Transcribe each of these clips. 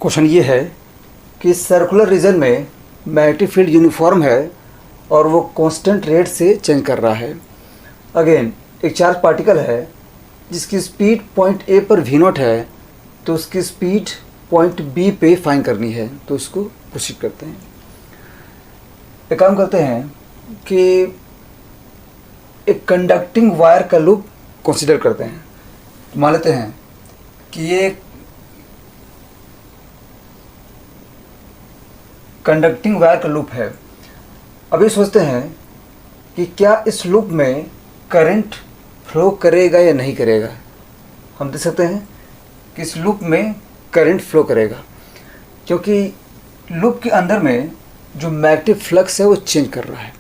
Question ये है कि सर्कुलर रीजन में मैग्नेटिक फील्ड यूनिफॉर्म है और वो कांस्टेंट रेट से चेंज कर रहा है। अगेन एक चार्ज पार्टिकल है जिसकी स्पीड पॉइंट ए पर वी नॉट है, तो उसकी स्पीड पॉइंट बी पे फाइंड करनी है। तो उसको प्रोसीड करते हैं। एक काम करते हैं कि एक कंडक्टिंग वायर का लूप कंसीडर करते हैं। मान लेते हैं कि ये कंडक्टिंग वायर का लूप है। अभी सोचते हैं कि क्या इस लूप में करंट फ्लो करेगा या नहीं करेगा। हम देख सकते हैं कि इस लूप में करंट फ्लो करेगा, क्योंकि लूप के अंदर में जो मैग्नेटिक फ्लक्स है वो चेंज कर रहा है।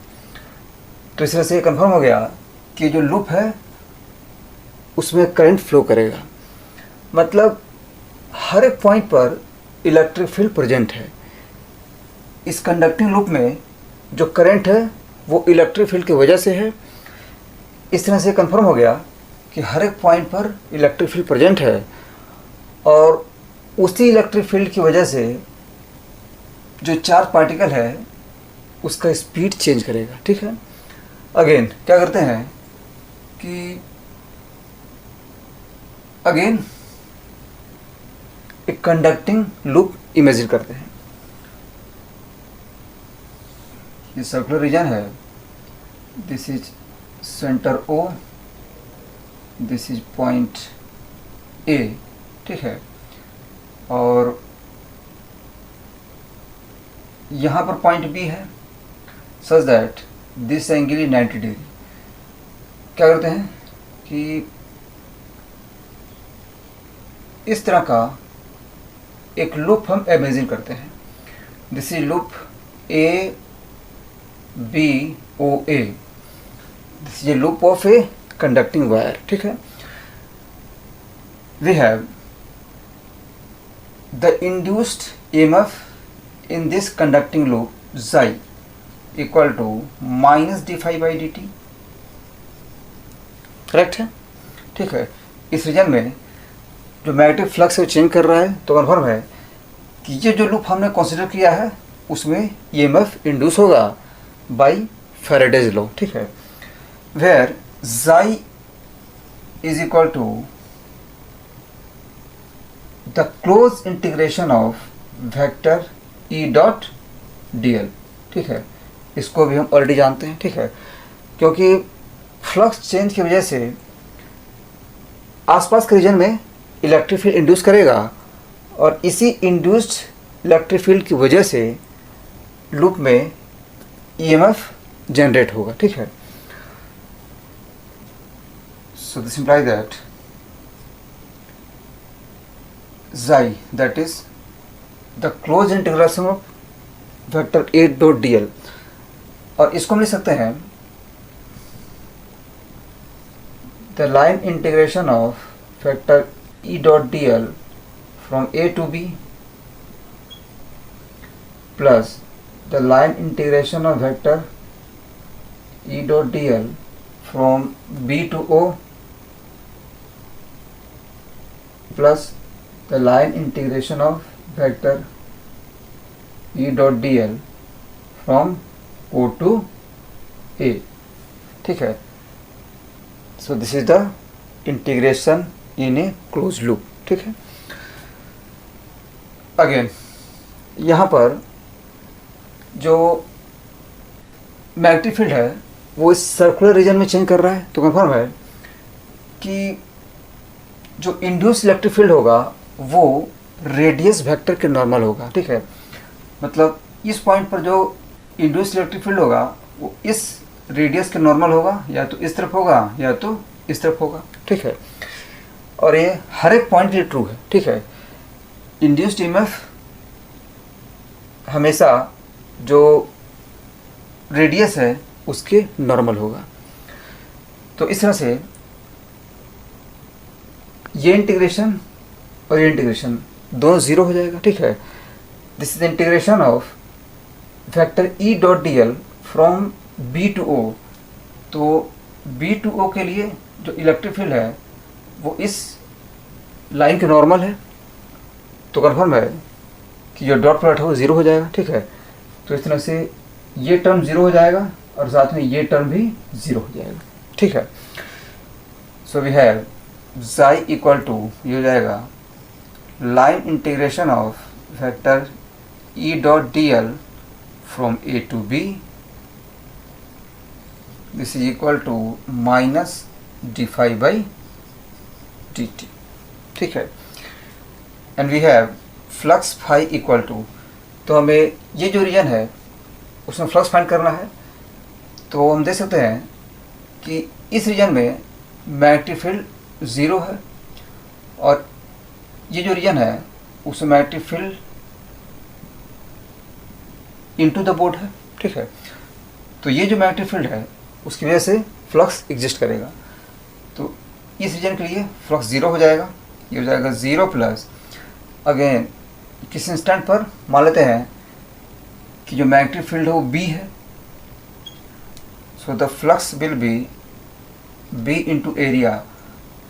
तो इस तरह से कंफर्म हो गया कि जो लूप है उसमें करंट फ्लो करेगा। मतलब हर एक पॉइंट पर इलेक्ट्रिक फील्ड प्रेजेंट है। इस कंडक्टिंग लूप में जो करंट है वो इलेक्ट्रिक फील्ड की वजह से है। इस तरह से कंफर्म हो गया कि हर एक पॉइंट पर इलेक्ट्रिक फील्ड प्रेजेंट है और उसी इलेक्ट्रिक फील्ड की वजह से जो चार्ज पार्टिकल है उसका स्पीड चेंज करेगा। ठीक है। अगेन क्या करते हैं कि अगेन एक कंडक्टिंग लूप इमेजिन करते हैं। ये सर्कुलर रीजन है, this is centre O, this is point A. ठीक है। और यहाँ पर पॉइंट बी है, such that this angle is 90 degree. क्या करते हैं कि इस तरह का एक लूप हम इमेजिन करते हैं। This is loop A B O A, this is a loop of a conducting wire. ठीक है। We have the induced EMF in this conducting loop psi equal to minus d phi by dt। Correct है। ठीक है। इस reason में जो magnetic flux है वो चेंज कर रहा है, तो कन्फर्म है कि ये जो लूप हमने कंसीडर किया है उसमें EMF इंड्यूस होगा बाई फैराडेज लॉ। ठीक है। Where psi is equal to the close integration of vector E dot dl। ठीक है। इसको भी हम ऑलरेडी जानते हैं। ठीक है। क्योंकि फ्लक्स चेंज की वजह से आसपास के रीजन में इलेक्ट्रिक फील्ड इंड्यूस करेगा और इसी इंड्यूस्ड इलेक्ट्रिक फील्ड की वजह से लूप में EMF जनरेट होगा। ठीक है। So this implies that psi, that is the closed integration of vector A dot dl। और इसको हम लिख सकते हैं the line integration of vector E dot dl from A to B plus the line integration of vector E dot dl from B to O plus the line integration of vector E dot dl from O to A। ठीक है। So this is the integration in A close loop. ठीक है। Again यहाँ पर जो magnetic field है वो इस सर्कुलर रीजन में चेंज कर रहा है, तो कंफर्म है कि जो इंड्यूस इलेक्ट्रिक फील्ड होगा वो रेडियस वेक्टर के नॉर्मल होगा। ठीक है। मतलब इस पॉइंट पर जो इंड्यूस इलेक्ट्रिक फील्ड होगा वो इस रेडियस के नॉर्मल होगा, या तो इस तरफ होगा या तो इस तरफ होगा। ठीक है। और ये हर एक पॉइंट के लिए ट्रू है। ठीक है। इंड्यूस्ड EMF हमेशा जो रेडियस है उसके नॉर्मल होगा। तो इस तरह से ये इंटीग्रेशन और ये इंटीग्रेशन दोनों ज़ीरो हो जाएगा। ठीक है। This is integration of vector E dot dl from B to O। तो B टू O के लिए जो इलेक्ट्रिक फील्ड है वो इस लाइन के नॉर्मल है, तो कन्फर्म है कि जो डॉट प्रोडक्ट है वो ज़ीरो हो जाएगा, ठीक है। तो इस तरह से ये टर्म ज़ीरो हो जाएगा और साथ में ये टर्म भी ज़ीरो हो जाएगा, ठीक है। So we have xi equal to, ये हो जाएगा line integration of vector E dot D L from A to B, this is equal to minus d phi by d t, ठीक है। And we have flux phi equal to, तो हमें ये जो reason है उसमें फ्लक्स फाइंड करना है। तो हम देख सकते हैं कि इस रीजन में मैग्नेटिक फील्ड ज़ीरो है और ये जो रीजन है उसमें magnetic field into the board है, ठीक है। तो ये जो मैग्नेटिक फील्ड है उसकी वजह से फ्लक्स एग्जिस्ट करेगा। तो इस रीजन के लिए फ्लक्स ज़ीरो हो जाएगा, ये हो जाएगा ज़ीरो प्लस, अगेन किस इंस्टेंट पर मान लेते हैं कि जो मैग्नेटिक फील्ड है वो बी है, so the flux will be B into area,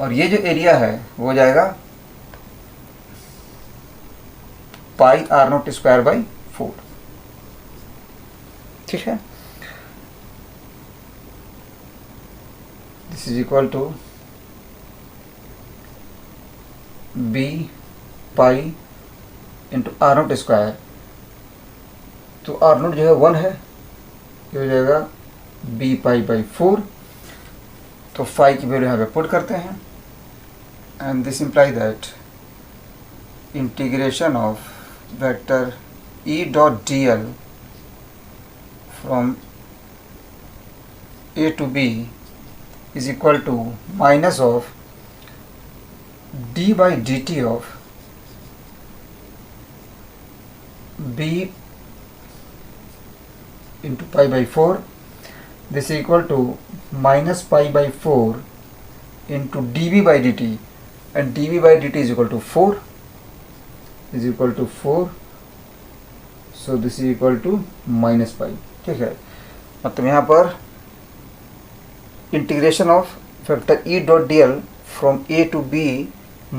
और ये जो एरिया है वो हो जाएगा pi r naught square by 4, ठीक है। This is equal to B pi into r naught square, तो आर नोट जो है 1 है, ये हो जाएगा बी पाई बाई 4। तो फाई की वैल्यू यहाँ पे पुट करते हैं and this imply that integration of vector E dot D L from A to B is equal to minus of d by d t of b into pi by 4, this is equal to minus pi by 4 into dv by dt, and dv by dt is equal to 4, is equal to 4, so this is equal to minus pi, ठीक है। मतलब यहाँ पर integration of factor e dot D L from a to b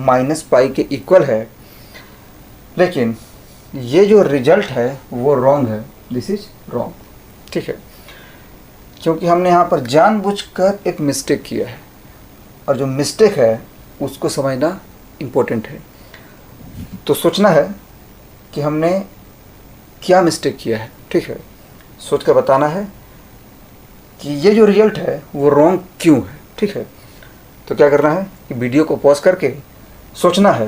minus pi के equal है, लेकिन ये जो रिजल्ट है वो रॉन्ग है, दिस इज रॉन्ग, ठीक है। क्योंकि हमने यहाँ पर जानबूझकर एक मिस्टेक किया है और जो मिस्टेक है उसको समझना इम्पोर्टेंट है। तो सोचना है कि हमने क्या मिस्टेक किया है, ठीक है। सोच कर बताना है कि ये जो रिजल्ट है वो रॉन्ग क्यों है, ठीक है। तो क्या करना है कि वीडियो को पॉज करके सोचना है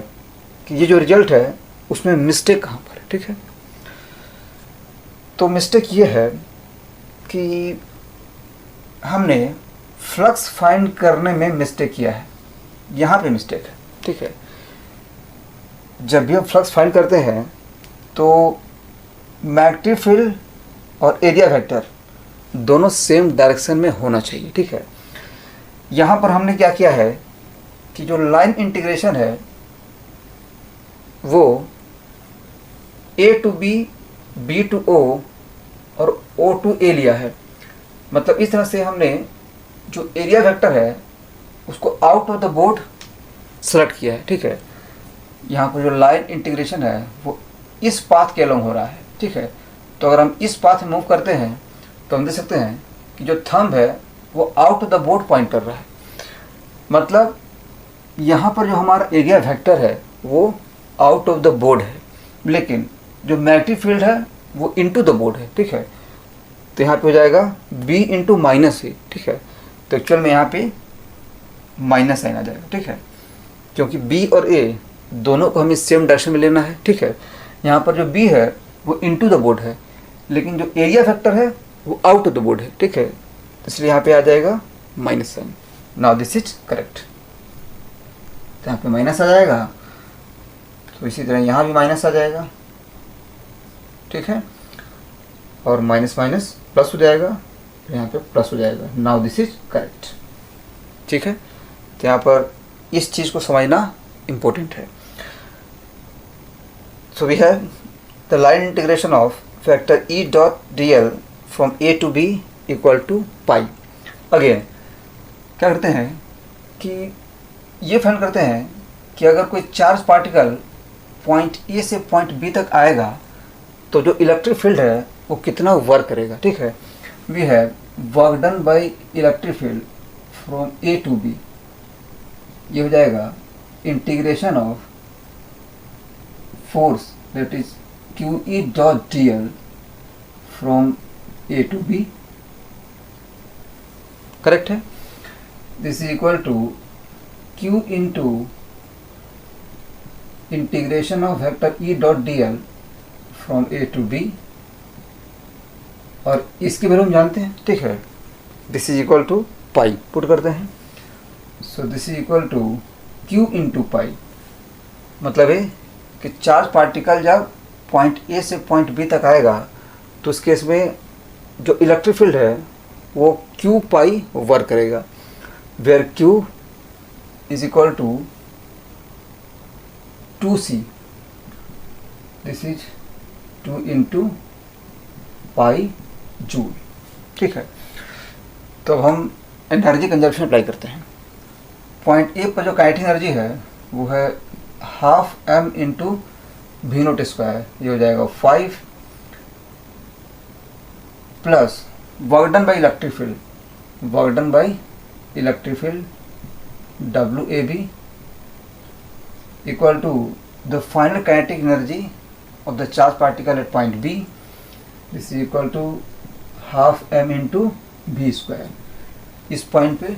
कि ये जो रिजल्ट है उसमें मिस्टेक कहाँ पर है, ठीक है। तो मिस्टेक ये है कि हमने फ्लक्स फाइंड करने में मिस्टेक किया है, यहाँ पे मिस्टेक है, ठीक है। जब भी हम फ्लक्स फाइंड करते हैं तो मैग्नेटिक फील्ड और एरिया वेक्टर दोनों सेम डायरेक्शन में होना चाहिए, ठीक है। यहाँ पर हमने क्या किया है कि जो लाइन इंटीग्रेशन है वो A to B, B to O और ओ टू ए लिया है। मतलब इस तरह से हमने जो एरिया वेक्टर है उसको out of the board select किया है, ठीक है। यहाँ पर जो लाइन इंटीग्रेशन है वो इस पाथ के अलोंग हो रहा है, ठीक है। तो अगर हम इस पाथ में मूव करते हैं तो हम देख सकते हैं कि जो थंब है वो out of the board point कर रहा है। मतलब यहाँ पर जो हमारा एरिया वेक्टर है वो आउट ऑफ द बोर्ड है, लेकिन जो मैग्नेटिक फील्ड है वो इनटू द बोर्ड है, ठीक है। तो यहाँ पे हो जाएगा b इंटू माइनस ए, ठीक है। तो एक्चुअल में यहाँ पे माइनस साइन आ जाएगा, ठीक है, क्योंकि b और a दोनों को हमें सेम डायरेक्शन में लेना है, ठीक है। यहाँ पर जो b है वो इनटू द बोर्ड है, लेकिन जो एरिया फैक्टर है वो आउट ऑफ द बोर्ड है, ठीक है। तो इसलिए यहाँ पे आ जाएगा minus sine. Now this is correct. तो यहाँ पे माइनस आ जाएगा, तो इसी तरह यहाँ भी माइनस आ जाएगा, ठीक है। और माइनस माइनस प्लस हो जाएगा, तो यहाँ पे प्लस हो जाएगा। नाउ दिस इज करेक्ट, ठीक है। तो यहाँ पर इस चीज़ को समझना इम्पोर्टेंट है। So we have the line integration of factor E dot D L from A to B equal to pi. Again क्या करते हैं कि ये फाइंड करते हैं कि अगर कोई चार्ज पार्टिकल पॉइंट ए से पॉइंट बी तक आएगा तो जो इलेक्ट्रिक फील्ड है वो कितना वर्क करेगा। ठीक है, we have work done by electric field from A to B, ये हो जाएगा integration of force that is Q E dot D L from A to B, correct है। This is equal to Q into integration of vector E dot D L from A to B, और इसकी value हम जानते हैं। ठीक है, this is equal to pi, put करते हैं। So this is equal to Q into pi, मतलब है कि चार्ज पार्टिकल जब पॉइंट ए से पॉइंट बी तक आएगा तो उस केस में जो इलेक्ट्रिक फील्ड है वो क्यू पाई वर्क करेगा, where q is equal to 2c, this is 2 into pi joule. ठीक है, तो अब हम एनर्जी कंजर्वेशन अप्लाई करते हैं। पॉइंट ए पर जो काइनेटिक एनर्जी है वो है half m into v naught square, ये हो जाएगा 5 plus work done by electric field, work done by electric field W A B equal to the final kinetic energy of the charged particle at point B. This is equal to half m into v square. इस point पे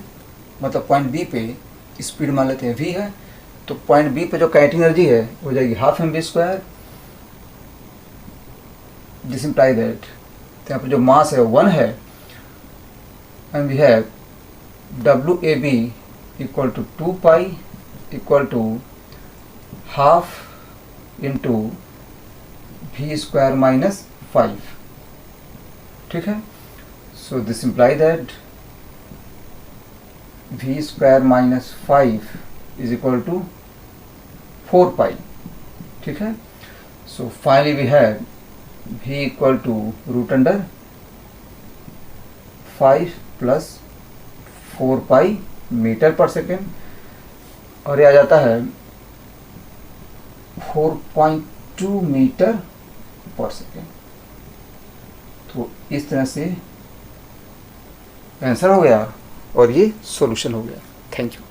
मतलब point B पे speed मान लेते हैं v है, तो point B पे जो काइनेटिक एनर्जी है हो जाएगी half m v square, this imply that यहाँ पे जो मास है 1 है, and we have W A B equal to 2 pi equal to half into v square minus 5। ठीक है, so this imply that v square minus 5 is equal to 4 pi. ठीक है, so finally we have v equal to root under 5 plus 4 pi metre per second, और ये आ जाता है 4.2 metre per second. तो इस तरह से आंसर हो गया और ये सॉल्यूशन हो गया। Thank you.